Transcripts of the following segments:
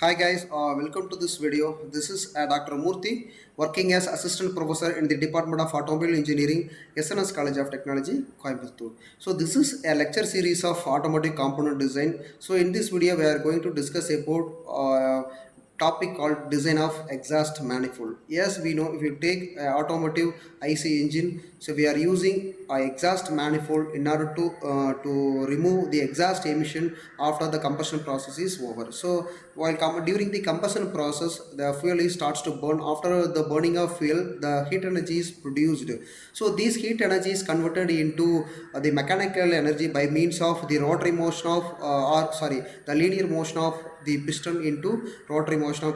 Hi guys, welcome to this video. This is Dr. Moorthy, working as Assistant Professor in the Department of Automobile Engineering, SNS College of Technology, Coimbatore. So this is a lecture series of automotive component design. So in this video, we are going to discuss about topic called design of exhaust manifold. Yes, we know if you take automotive IC engine, so we are using exhaust manifold in order to remove the exhaust emission after the combustion process is over. So while during the combustion process, the fuel starts to burn. After the burning of fuel, the heat energy is produced. So this heat energy is converted into the mechanical energy by means of the rotary motion of the linear motion of the piston into rotary motion of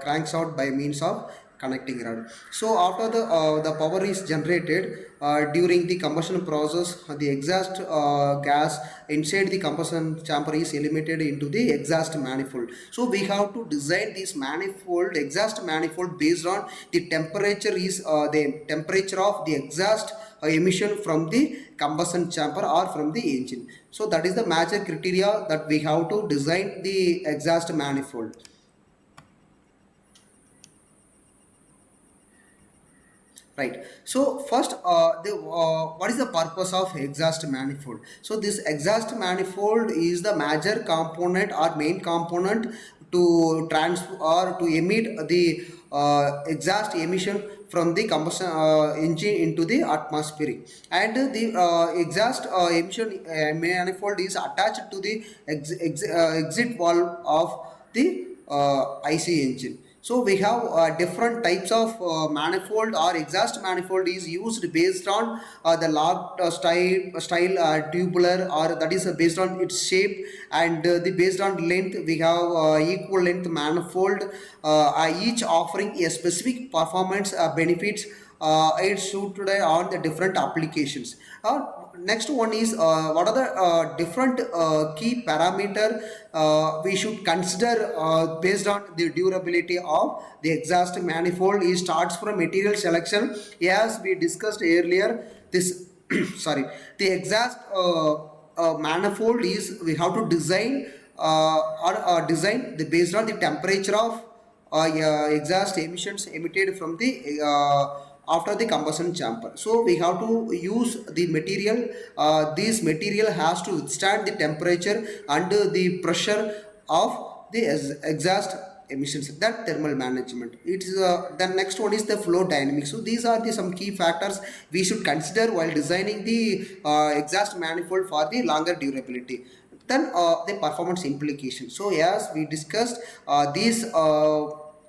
crankshaft by means of connecting rod. So after the power is generated during the combustion process, the exhaust gas inside the combustion chamber is eliminated into the exhaust manifold. So we have to design this manifold, exhaust manifold, based on the temperature of the exhaust emission from the combustion chamber or from the engine. So that is the major criteria that we have to design the exhaust manifold. Right. So first, what is the purpose of exhaust manifold? So this exhaust manifold is the major component or main component to transfer or to emit the exhaust emission from the combustion engine into the atmosphere, and the exhaust emission manifold is attached to the exit valve of the IC engine. So we have different types of manifold or exhaust manifold is used based on the log style tubular, or that is based on its shape, and the based on length we have equal length manifold, each offering a specific performance benefits. It's suited on the different applications. Next one is what are the different key parameter we should consider based on the durability of the exhaust manifold. It starts from material selection. As we discussed earlier, this sorry, the exhaust manifold is we have to design design the based on the temperature of exhaust emissions emitted from the after the combustion chamber. So we have to use the material. This material has to withstand the temperature and the pressure of the exhaust emissions. That thermal management. It is the next one is the flow dynamics. So these are the some key factors we should consider while designing the exhaust manifold for the longer durability. Then the performance implications. So as we discussed, these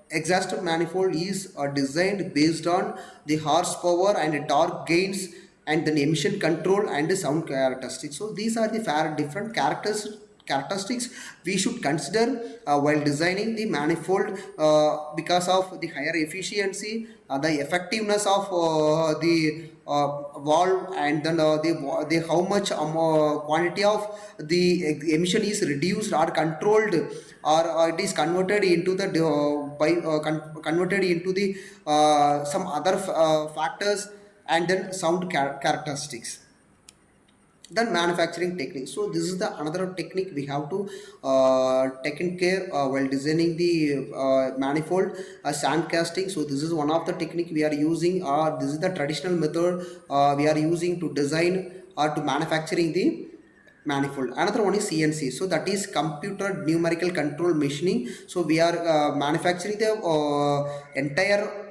exhaust manifold is designed based on the horsepower and torque gains, and then emission control and the sound characteristics. So these are the different characteristics we should consider while designing the manifold, because of the higher efficiency, the effectiveness of the valve, and then the how much quantity of the emission is reduced or controlled, or it is converted into the converted into the some other factors, and then sound characteristics. Then manufacturing technique. So this is the another technique we have to taken care while designing the manifold, sand casting. So this is one of the technique we are using, or this is the traditional method we are using to design or to manufacturing the manifold. Another one is CNC. So that is computer numerical control machining. So we are manufacturing the entire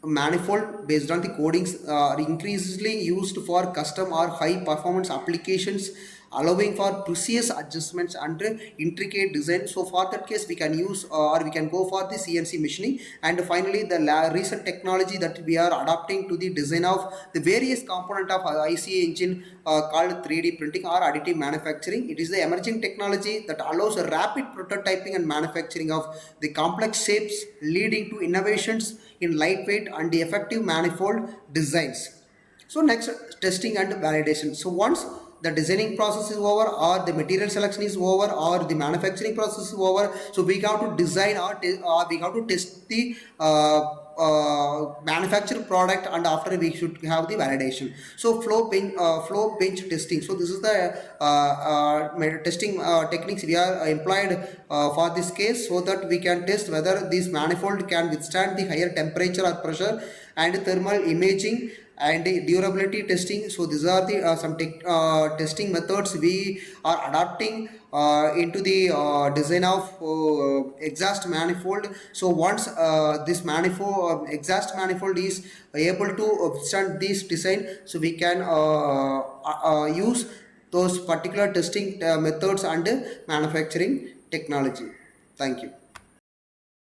manifold based on the codings are increasingly used for custom or high performance applications, allowing for precise adjustments and intricate design. So for that case we can use or we can go for the CNC machining. And finally the recent technology that we are adopting to the design of the various component of IC engine called 3D printing or additive manufacturing. It is the emerging technology that allows a rapid prototyping and manufacturing of the complex shapes, leading to innovations in lightweight and effective manifold designs. So next, testing and validation. So once the designing process is over, or the material selection is over, or the manufacturing process is over, so we have to design or we have to test the manufacture product, and after we should have the validation. So flow bench testing. So this is the testing techniques we are employed for this case, so that we can test whether this manifold can withstand the higher temperature or pressure, and thermal imaging and durability testing. So these are the some testing methods we are adapting into the design of exhaust manifold. So once this manifold exhaust manifold is able to withstand this design, so we can use those particular testing methods and manufacturing technology. Thank you.